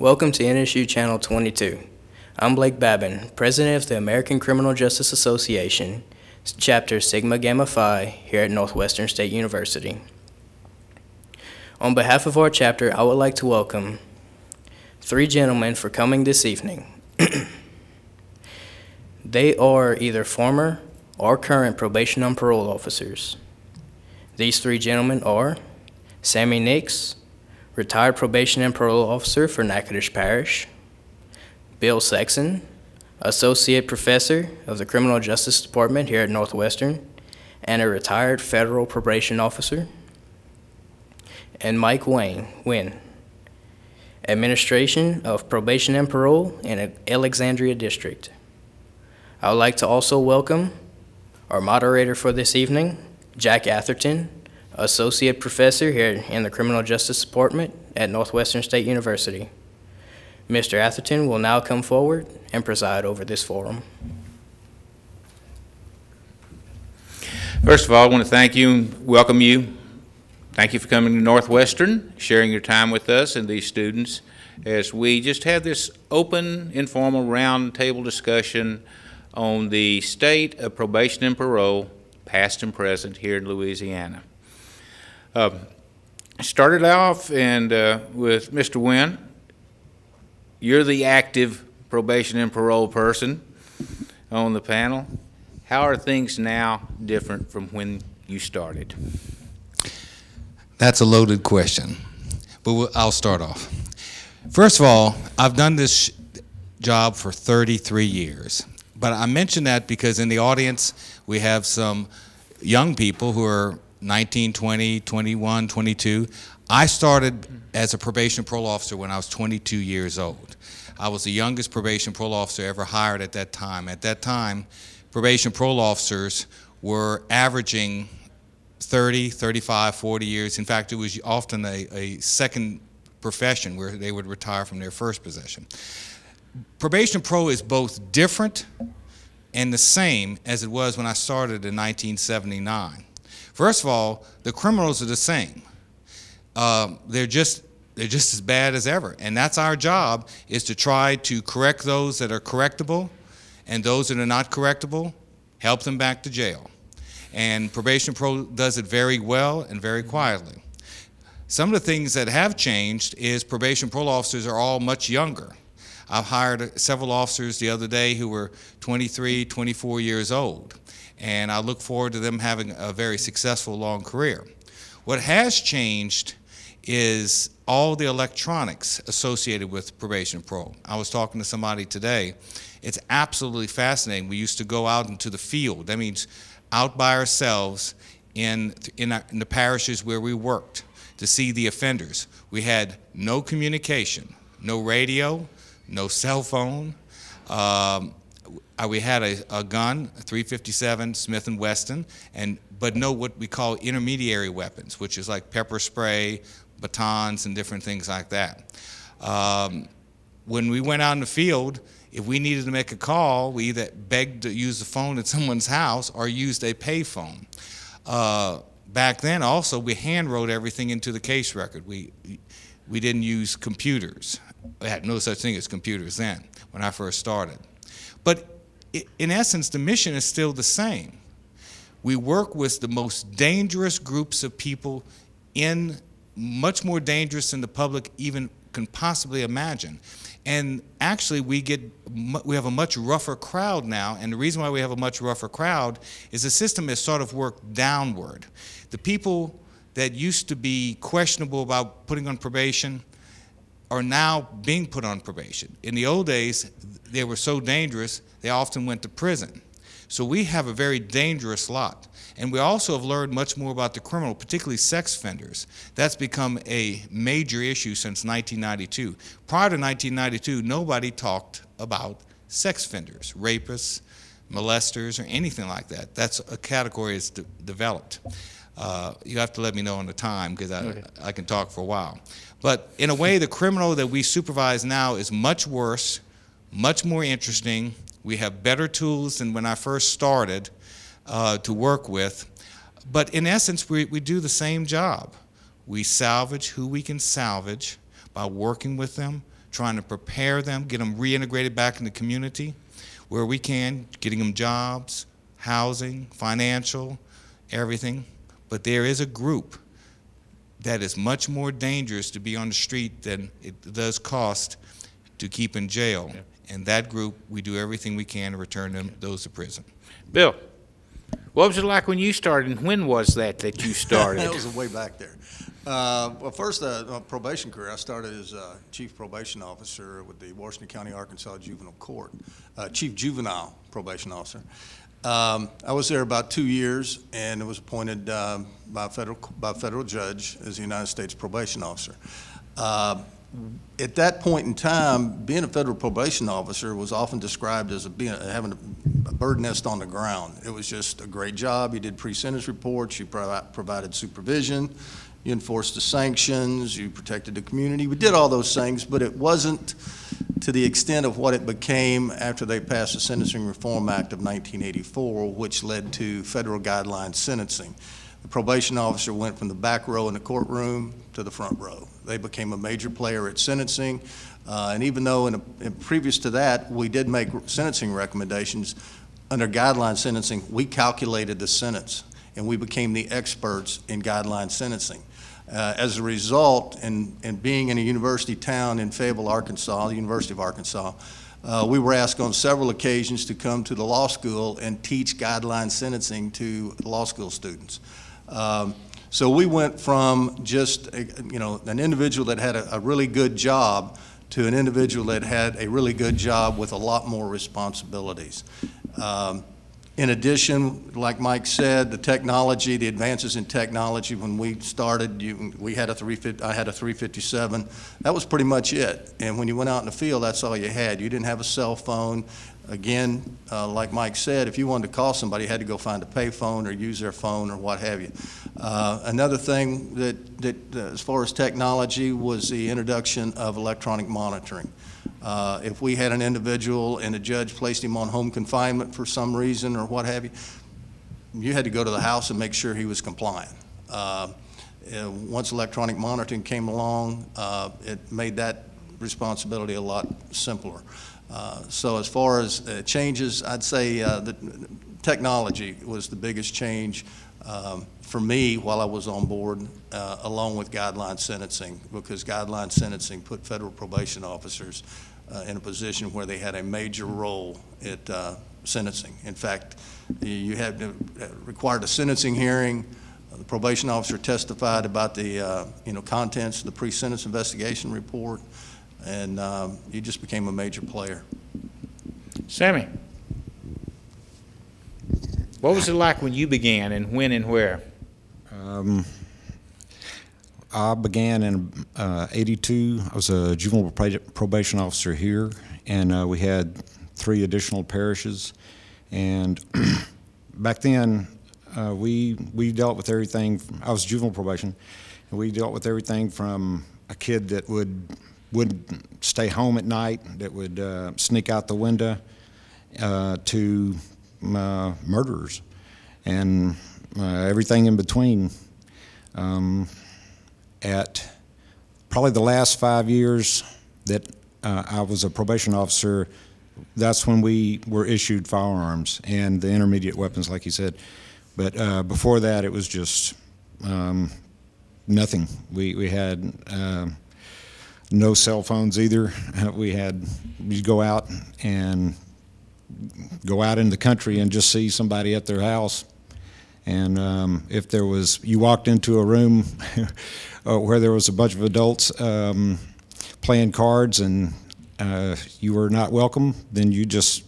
Welcome to NSU Channel 22. I'm Blake Babin, President of the American Criminal Justice Association, Chapter Sigma Gamma Phi here at Northwestern State University. On behalf of our chapter, I would like to welcome three gentlemen for coming this evening. They are either former or current probation and parole officers. These three gentlemen are Sammy Nix, retired probation and parole officer for Natchitoches Parish; Bill Sexton, associate professor of the Criminal Justice Department here at Northwestern and a retired federal probation officer; and Mike Wynn, administration of probation and parole in Alexandria District. I would like to also welcome our moderator for this evening, Jack Atherton, associate professor here in the Criminal Justice Department at Northwestern State University. Mr. Atherton will now come forward and preside over this forum. First of all, I want to thank you and welcome you. Thank you for coming to Northwestern, sharing your time with us and these students as we just have this open, informal roundtable discussion on the state of probation and parole, past and present, here in Louisiana. Started off with Mr. Wynn. You're the active probation and parole person on the panel. How are things now different from when you started? That's a loaded question, but I'll start off. First of all, I've done this job for 33 years, but I mention that because in the audience we have some young people who are 19, 20, 21, 22. I started as a probation parole officer when I was 22 years old. I was the youngest probation parole officer ever hired at that time. At that time, probation parole officers were averaging 30, 35, 40 years. In fact, it was often a second profession where they would retire from their first position. Probation parole is both different and the same as it was when I started in 1979. First of all, the criminals are the same. They're just as bad as ever, and that's our job, is to try to correct those that are correctable, and those that are not correctable, help them back to jail. And probation parole does it very well and very quietly. Some of the things that have changed is probation parole officers are all much younger. I've hired several officers the other day who were 23, 24 years old, and I look forward to them having a very successful long career. What has changed is all the electronics associated with probation parole. I was talking to somebody today. It's absolutely fascinating. We used to go out into the field. That means out by ourselves in the parishes where we worked to see the offenders. We had no communication, no radio, no cell phone. We had a gun, a .357 Smith & Wesson, but no what we call intermediary weapons, which is like pepper spray, batons, and different things like that. When we went out in the field, if we needed to make a call, we either begged to use the phone at someone's house or used a pay phone. Back then, also, we hand wrote everything into the case record. We didn't use computers. We had no such thing as computers then, when I first started. But in essence, the mission is still the same. We work with the most dangerous groups of people, much more dangerous than the public even can possibly imagine. And actually, we have a much rougher crowd now, and the reason why we have a much rougher crowd is the system has sort of worked downward. The people that used to be questionable about putting on probation are now being put on probation. In the old days, they were so dangerous, they often went to prison. So we have a very dangerous lot. And we also have learned much more about the criminal, particularly sex offenders. That's become a major issue since 1992. Prior to 1992, nobody talked about sex offenders, rapists, molesters, or anything like that. That's a category that's developed. You have to let me know on the time because I can talk for a while. But in a way, the criminal that we supervise now is much worse, much more interesting. We have better tools than when I first started to work with. But in essence, we do the same job. We salvage who we can salvage by working with them, trying to prepare them, get them reintegrated back in the community where we can, getting them jobs, housing, financial, everything. But there is a group that is much more dangerous to be on the street than it does cost to keep in jail. Yeah. And that group, we do everything we can to return them, those to prison. Bill, what was it like when you started, and when was that you started? That was way back there. Well, first, probation career, I started as Chief Probation Officer with the Washington County, Arkansas Juvenile Court, Chief Juvenile Probation Officer. I was there about 2 years, and was appointed by a federal judge as the United States Probation Officer. At that point in time, being a federal probation officer was often described as having a bird nest on the ground. It was just a great job. You did pre-sentence reports, you provided supervision, you enforced the sanctions, you protected the community. We did all those things, but it wasn't to the extent of what it became after they passed the Sentencing Reform Act of 1984, which led to federal guideline sentencing. The probation officer went from the back row in the courtroom to the front row. They became a major player at sentencing, and even though previous to that we did make sentencing recommendations, under guideline sentencing we calculated the sentence and we became the experts in guideline sentencing. As a result, and being in a university town in Fayetteville, Arkansas, the University of Arkansas, we were asked on several occasions to come to the law school and teach guideline sentencing to law school students. So we went from just an individual that had a really good job to an individual that had a really good job with a lot more responsibilities. In addition, like Mike said, the advances in technology, when we started, I had a 357. That was pretty much it. And when you went out in the field, that's all you had. You didn't have a cell phone. Again, like Mike said, if you wanted to call somebody, you had to go find a payphone or use their phone or what have you. Another thing that as far as technology was the introduction of electronic monitoring. If we had an individual and a judge placed him on home confinement for some reason or what have you, you had to go to the house and make sure he was compliant. Once electronic monitoring came along, it made that responsibility a lot simpler. So as far as changes, I'd say the technology was the biggest change for me while I was on board, along with guideline sentencing, because guideline sentencing put federal probation officers in a position where they had a major role at sentencing. In fact, you had required a sentencing hearing. The probation officer testified about the contents of the pre-sentence investigation report, and you just became a major player. Sammy, what was it like when you began, and when and where? I began in '82. I was a juvenile probation officer here, and we had 3 additional parishes. And back then, we dealt with everything. I was juvenile probation, and we dealt with everything from a kid that would stay home at night, that would sneak out the window, to murderers, and everything in between. At probably the last 5 years that I was a probation officer, that's when we were issued firearms and the intermediate weapons, like you said. But before that, it was just nothing. We had no cell phones either. You'd go out in the country and just see somebody at their house. And if you walked into a room where there was a bunch of adults playing cards and you were not welcome, then you just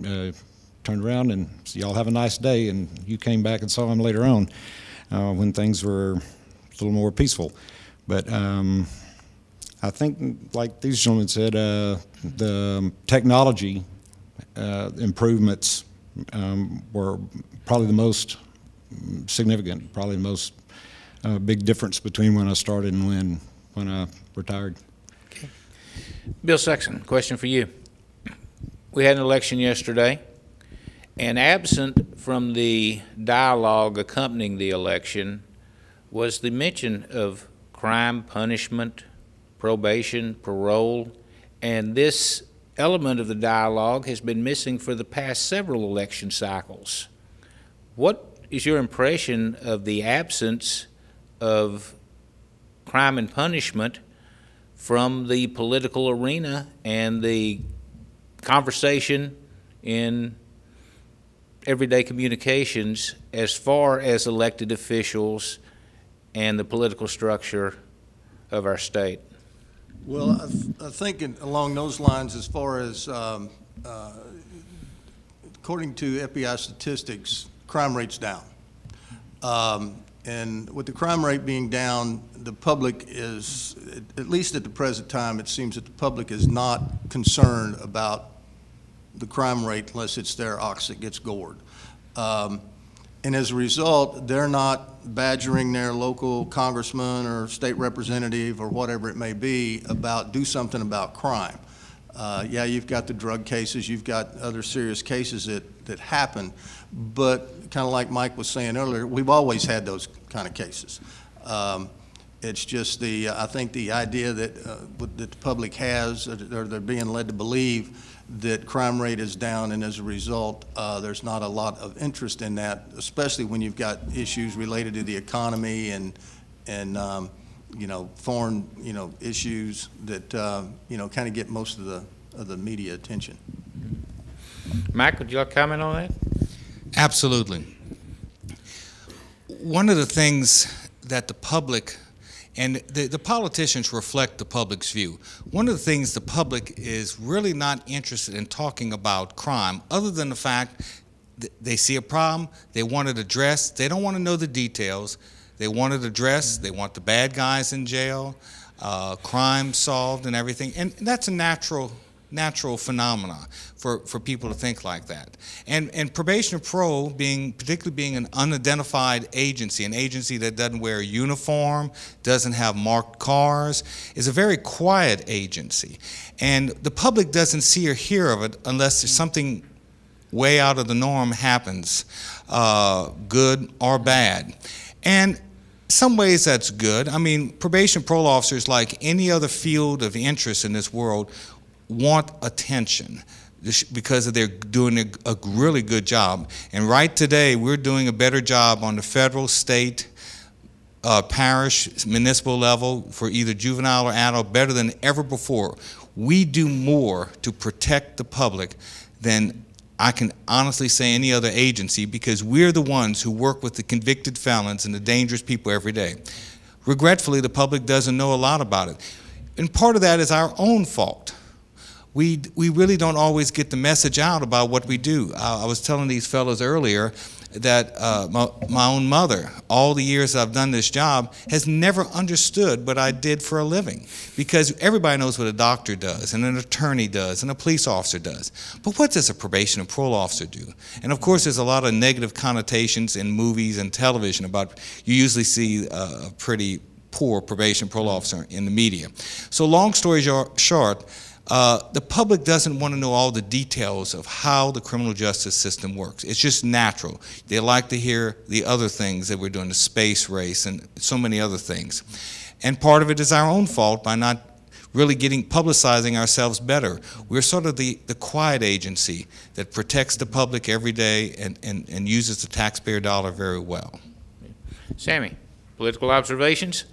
turned around and said, "Y'all have a nice day," and you came back and saw them later on when things were a little more peaceful. But I think, like these gentlemen said, the technology improvements were probably the most significant, probably the most big difference between when I started and when I retired. Okay. Bill Sexton, question for you. We had an election yesterday, and absent from the dialogue accompanying the election was the mention of crime, punishment, probation, parole, And this element of the dialogue has been missing for the past several election cycles. What is your impression of the absence of crime and punishment from the political arena and the conversation in everyday communications as far as elected officials and the political structure of our state? Well, I think along those lines, as far as, according to FBI statistics, crime rate's down. And with the crime rate being down, the public is, at least at the present time, it seems that the public is not concerned about the crime rate unless it's their ox that gets gored. And as a result, they're not badgering their local congressman or state representative or whatever it may be about do something about crime. Yeah, you've got the drug cases, you've got other serious cases that happen, but kind of like Mike was saying earlier, we've always had those kind of cases. It's just the, I think the idea that, that the public has, or they're being led to believe that crime rate is down, and as a result, there's not a lot of interest in that, especially when you've got issues related to the economy and you know, foreign, you know, issues that you know, kind of get most of the media attention. Mike, would you like to comment on that? Absolutely. One of the things that the public and the politicians reflect the public's view. One of the things the public is really not interested in talking about crime, other than the fact that they see a problem, they want it addressed, they don't want to know the details, they want it addressed, they want the bad guys in jail, crime solved and everything, and that's a natural phenomena for people to think like that. And probation and parole, particularly being an unidentified agency, an agency that doesn't wear a uniform, doesn't have marked cars, is a very quiet agency. And the public doesn't see or hear of it unless there's something way out of the norm happens, good or bad. And some ways that's good. I mean, probation and parole officers, like any other field of interest in this world, want attention because they're doing a really good job. And right today, we're doing a better job on the federal, state, parish, municipal level for either juvenile or adult, better than ever before. We do more to protect the public than I can honestly say any other agency, because we're the ones who work with the convicted felons and the dangerous people every day. Regretfully, the public doesn't know a lot about it. And part of that is our own fault. We really don't always get the message out about what we do. I was telling these fellows earlier that my own mother, all the years I've done this job, has never understood what I did for a living, because everybody knows what a doctor does and an attorney does and a police officer does. But what does a probation and parole officer do? And of course there's a lot of negative connotations in movies and television about, you usually see a pretty poor probation and parole officer in the media. So long story short, the public doesn't want to know all the details of how the criminal justice system works. It's just natural. They like to hear the other things that we're doing, the space race and so many other things. And part of it is our own fault by not really publicizing ourselves better. We're sort of the quiet agency that protects the public every day and uses the taxpayer dollar very well. Sammy, political observations?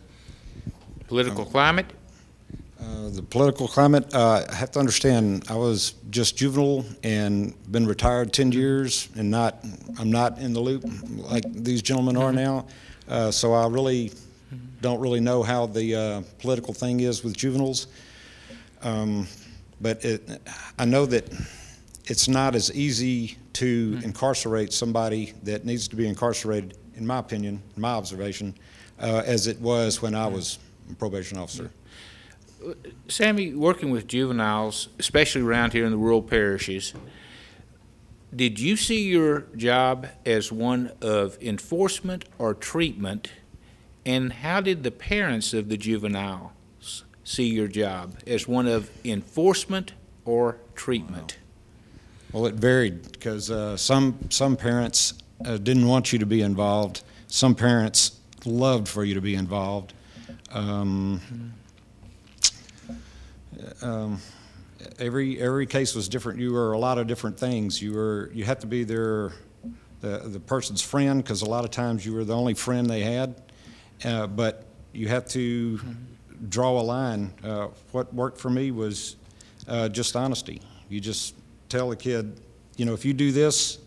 Political climate? The political climate, I have to understand, I was just juvenile and been retired 10 years and I'm not in the loop like these gentlemen are now. So I really don't really know how the political thing is with juveniles. But I know that it's not as easy to incarcerate somebody that needs to be incarcerated, in my opinion, in my observation, as it was when I was a probation officer. Sammy, working with juveniles, especially around here in the rural parishes, did you see your job as one of enforcement or treatment, and how did the parents of the juveniles see your job, as one of enforcement or treatment? Well, it varied, because some parents didn't want you to be involved. Some parents loved for you to be involved. every case was different. You were a lot of different things. You had to be the person's friend, because a lot of times you were the only friend they had. But you have to draw a line. What worked for me was just honesty. You just tell a kid, you know, if you do this,